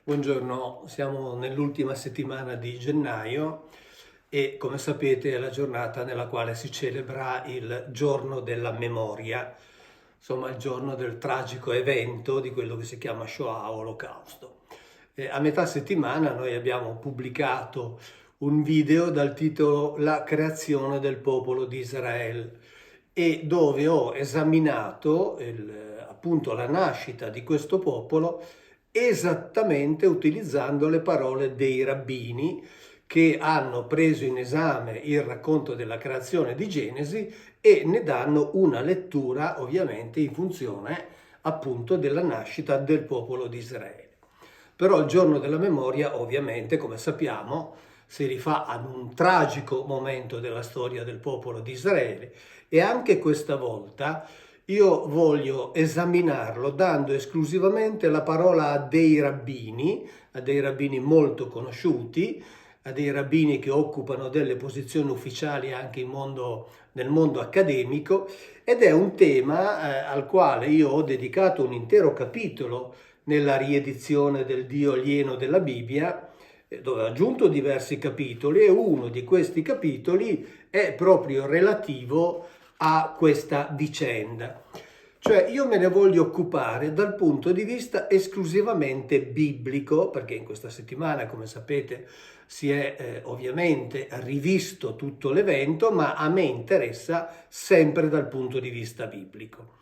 Buongiorno, siamo nell'ultima settimana di gennaio e come sapete è la giornata nella quale si celebra il giorno della memoria, insomma il giorno del tragico evento di quello che si chiama Shoah o Olocausto. A metà settimana noi abbiamo pubblicato un video dal titolo La creazione del popolo di Israele e dove ho esaminato appunto la nascita di questo popolo esattamente utilizzando le parole dei rabbini che hanno preso in esame il racconto della creazione di Genesi e ne danno una lettura ovviamente in funzione appunto della nascita del popolo di Israele. Però il giorno della memoria ovviamente, come sappiamo, si rifà ad un tragico momento della storia del popolo di Israele e anche questa volta io voglio esaminarlo dando esclusivamente la parola a dei rabbini molto conosciuti, a dei rabbini che occupano delle posizioni ufficiali anche nel mondo accademico, ed è un tema al quale io ho dedicato un intero capitolo nella riedizione del Dio alieno della Bibbia, dove ho aggiunto diversi capitoli e uno di questi capitoli è proprio relativo a questa vicenda. Cioè io me ne voglio occupare dal punto di vista esclusivamente biblico, perché in questa settimana, come sapete, si è ovviamente rivisto tutto l'evento, ma a me interessa sempre dal punto di vista biblico.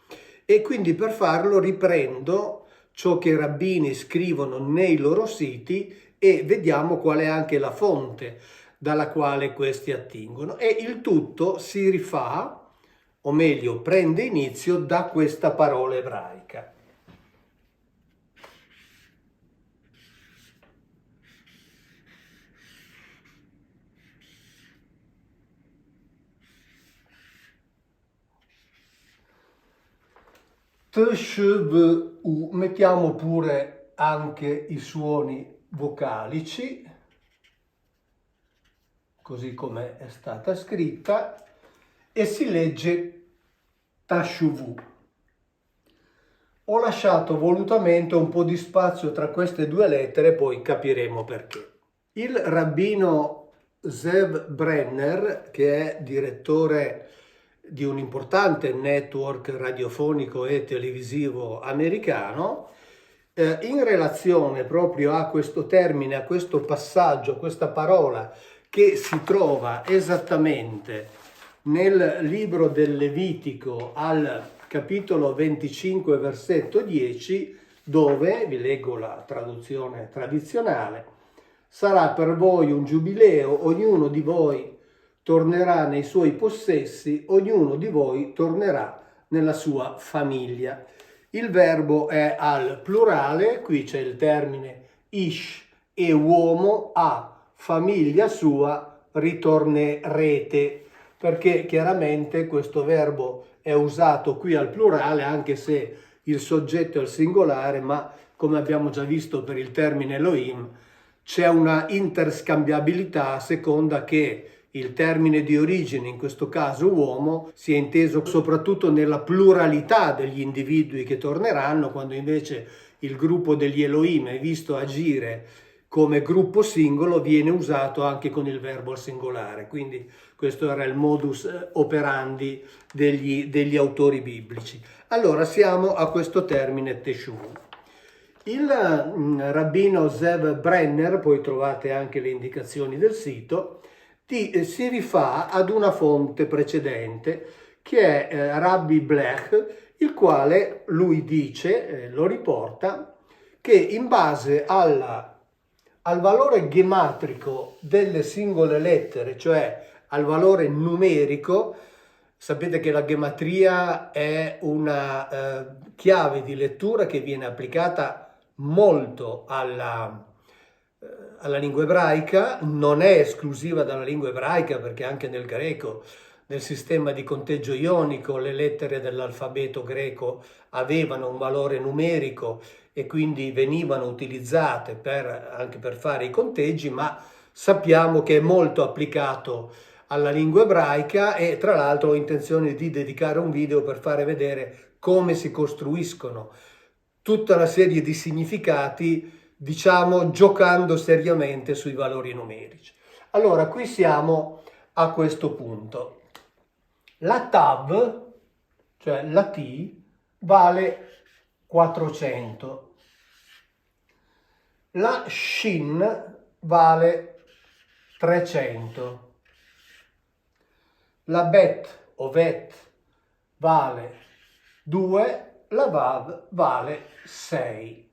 E quindi per farlo riprendo ciò che i rabbini scrivono nei loro siti e vediamo qual è anche la fonte dalla quale questi attingono. E il tutto si rifà, o meglio prende inizio da questa parola ebraica. Tshvu, mettiamo pure anche i suoni vocalici, così come è stata scritta, e si legge Tashuvu. Ho lasciato volutamente un po' di spazio tra queste due lettere, poi capiremo perché. Il rabbino Zev Brenner, che è direttore di un importante network radiofonico e televisivo americano, in relazione proprio a questo termine, a questo passaggio, a questa parola che si trova esattamente nel libro del Levitico al capitolo 25, versetto 10, dove, vi leggo la traduzione tradizionale, sarà per voi un giubileo, ognuno di voi tornerà nei suoi possessi, ognuno di voi tornerà nella sua famiglia. Il verbo è al plurale, qui c'è il termine ish e uomo, a famiglia sua ritornerete, perché chiaramente questo verbo è usato qui al plurale anche se il soggetto è al singolare, ma come abbiamo già visto per il termine Elohim c'è una interscambiabilità a seconda che il termine di origine, in questo caso uomo, sia inteso soprattutto nella pluralità degli individui che torneranno, quando invece il gruppo degli Elohim è visto agire come gruppo singolo, viene usato anche con il verbo al singolare. Quindi questo era il modus operandi degli autori biblici. Allora siamo a questo termine teshuv. Il rabbino Zev Brenner, poi trovate anche le indicazioni del sito, si rifà ad una fonte precedente che è Rabbi Blech, il quale lui dice, lo riporta, che in base al valore gematrico delle singole lettere, cioè al valore numerico, sapete che la gematria è una chiave di lettura che viene applicata molto alla lingua ebraica, non è esclusiva dalla lingua ebraica perché anche nel greco, nel sistema di conteggio ionico, le lettere dell'alfabeto greco avevano un valore numerico e quindi venivano utilizzate anche per fare i conteggi, ma sappiamo che è molto applicato alla lingua ebraica e tra l'altro ho intenzione di dedicare un video per fare vedere come si costruiscono tutta una serie di significati diciamo, giocando seriamente sui valori numerici. Allora, qui siamo a questo punto. La TAV, cioè la T, vale 400. La SHIN vale 300. La BET o VET vale 2, la VAV vale 6.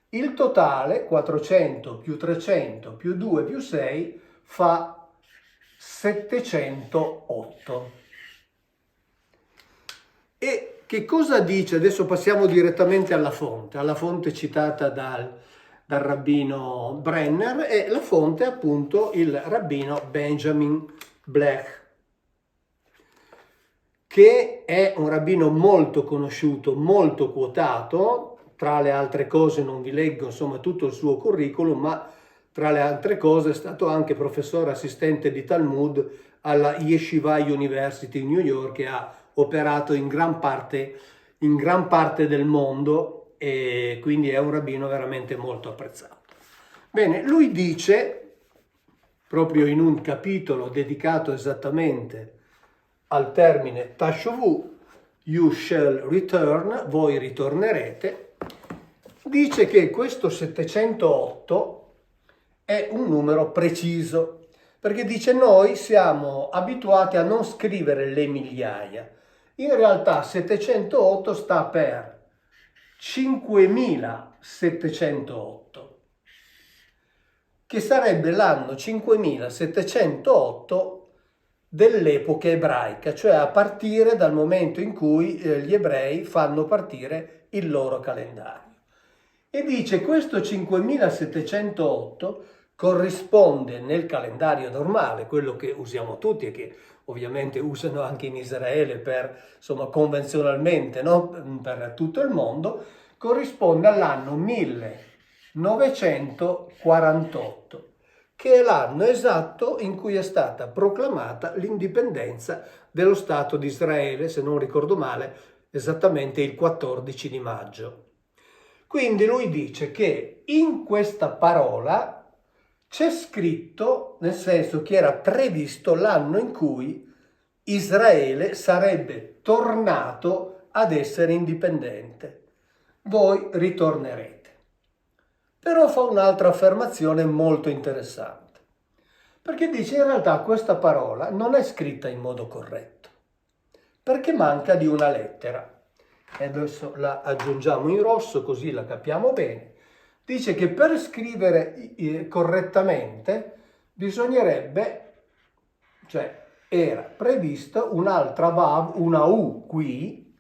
Il totale, 400 più 300 più 2 più 6, fa 708. E che cosa dice? Adesso passiamo direttamente alla fonte citata dal rabbino Brenner, e la fonte è appunto il rabbino Benjamin Blech, che è un rabbino molto conosciuto, molto quotato. Tra le altre cose, non vi leggo insomma tutto il suo curriculum, ma tra le altre cose è stato anche professore assistente di Talmud alla Yeshiva University in New York, e ha operato in gran parte del mondo, e quindi è un rabbino veramente molto apprezzato. Bene, lui dice, proprio in un capitolo dedicato esattamente al termine Tashuvu, you shall return, voi ritornerete, dice che questo 708 è un numero preciso, perché dice noi siamo abituati a non scrivere le migliaia. In realtà 708 sta per 5708, che sarebbe l'anno 5708 dell'epoca ebraica, cioè a partire dal momento in cui gli ebrei fanno partire il loro calendario. E dice questo 5708 corrisponde nel calendario normale, quello che usiamo tutti e che ovviamente usano anche in Israele per, insomma, convenzionalmente, no? Per tutto il mondo, corrisponde all'anno 1948, che è l'anno esatto in cui è stata proclamata l'indipendenza dello Stato di Israele, se non ricordo male, esattamente il 14 di maggio. Quindi lui dice che in questa parola c'è scritto, nel senso che era previsto l'anno in cui Israele sarebbe tornato ad essere indipendente. Voi ritornerete. Però fa un'altra affermazione molto interessante, perché dice in realtà questa parola non è scritta in modo corretto, perché manca di una lettera. E adesso la aggiungiamo in rosso così la capiamo bene. Dice che per scrivere correttamente bisognerebbe, cioè era prevista un'altra vav, una u qui,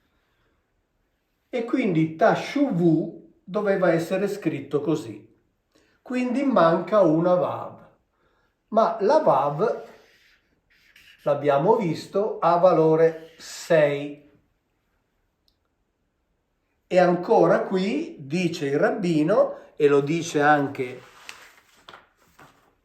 e quindi tashuvu doveva essere scritto così. Quindi manca una vav. Ma la vav, l'abbiamo visto, ha valore 6. E ancora qui dice il rabbino, e lo dice anche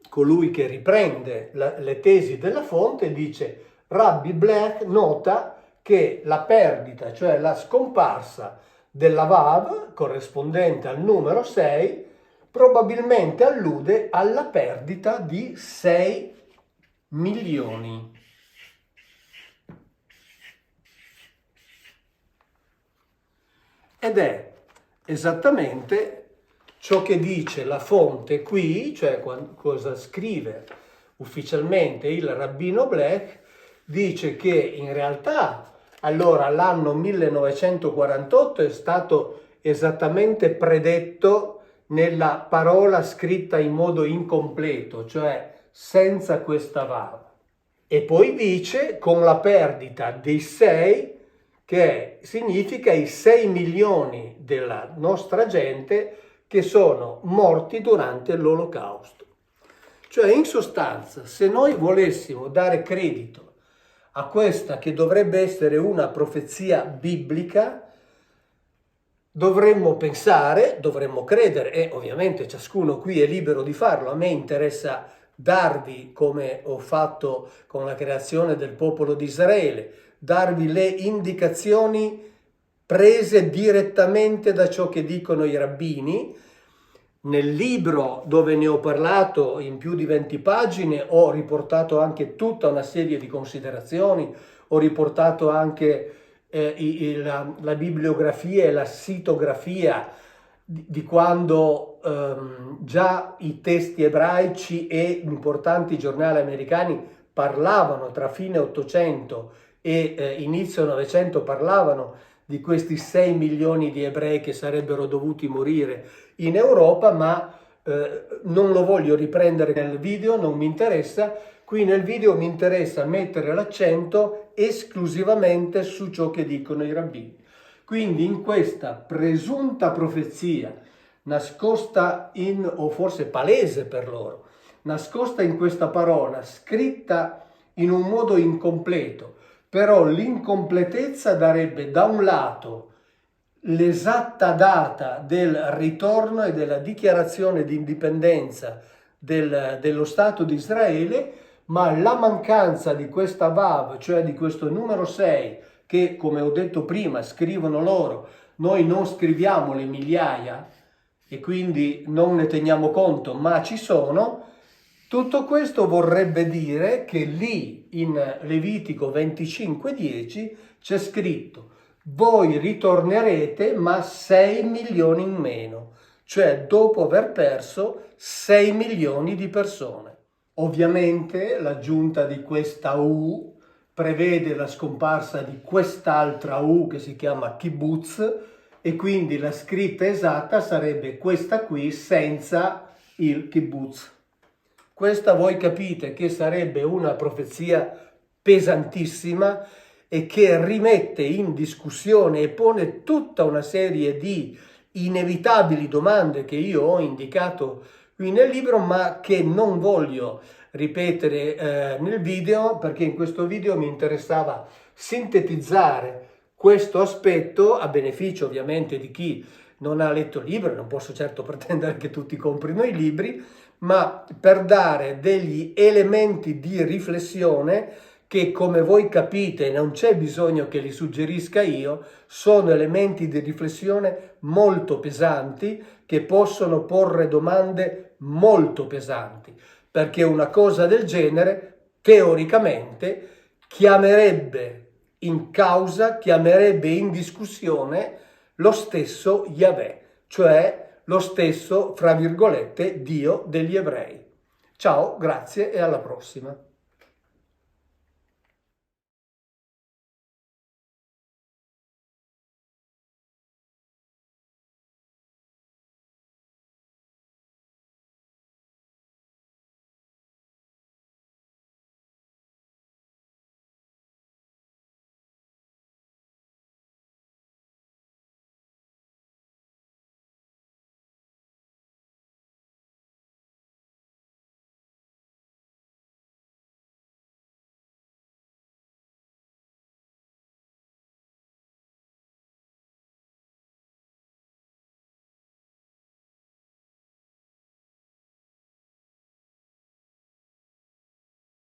colui che riprende le tesi della fonte, dice Rabbi Blech nota che la perdita, cioè la scomparsa della Vav, corrispondente al numero 6, probabilmente allude alla perdita di 6 milioni. Ed è esattamente ciò che dice la fonte qui, cioè cosa scrive ufficialmente il rabbino Blech. Dice che in realtà allora l'anno 1948 è stato esattamente predetto nella parola scritta in modo incompleto, cioè senza questa vav. E poi dice con la perdita dei 6, che significa i 6 milioni della nostra gente che sono morti durante l'Olocausto. Cioè, in sostanza, se noi volessimo dare credito a questa che dovrebbe essere una profezia biblica, dovremmo pensare, dovremmo credere, e ovviamente ciascuno qui è libero di farlo. A me interessa darvi, come ho fatto con la creazione del popolo di Israele, darvi le indicazioni prese direttamente da ciò che dicono i rabbini, Nel libro dove ne ho parlato in più di 20 pagine ho riportato anche tutta una serie di considerazioni, ho riportato anche la bibliografia e la sitografia di quando già i testi ebraici e importanti giornali americani parlavano tra fine 800 e inizio 900, parlavano di questi 6 milioni di ebrei che sarebbero dovuti morire in Europa, ma non lo voglio riprendere nel video, non mi interessa. Qui nel video mi interessa mettere l'accento esclusivamente su ciò che dicono i rabbini. Quindi in questa presunta profezia, nascosta o forse palese per loro, nascosta in questa parola, scritta in un modo incompleto, però l'incompletezza darebbe da un lato l'esatta data del ritorno e della dichiarazione di indipendenza dello Stato di Israele, ma la mancanza di questa Vav, cioè di questo numero 6, che come ho detto prima scrivono loro, noi non scriviamo le migliaia e quindi non ne teniamo conto, ma ci sono. Tutto questo vorrebbe dire che lì in Levitico 25:10 c'è scritto: voi ritornerete ma 6 milioni in meno, cioè dopo aver perso 6 milioni di persone. Ovviamente l'aggiunta di questa U prevede la scomparsa di quest'altra U che si chiama kibbutz, e quindi la scritta esatta sarebbe questa qui senza il kibbutz. Questa voi capite che sarebbe una profezia pesantissima e che rimette in discussione e pone tutta una serie di inevitabili domande che io ho indicato qui nel libro, ma che non voglio ripetere nel video, perché in questo video mi interessava sintetizzare questo aspetto a beneficio ovviamente di chi non ha letto il libro. Non posso certo pretendere che tutti comprino i libri, ma per dare degli elementi di riflessione che, come voi capite, non c'è bisogno che li suggerisca io, sono elementi di riflessione molto pesanti che possono porre domande molto pesanti, perché una cosa del genere teoricamente chiamerebbe in causa, chiamerebbe in discussione lo stesso Yahweh, cioè lo stesso, fra virgolette, Dio degli ebrei. Ciao, grazie e alla prossima.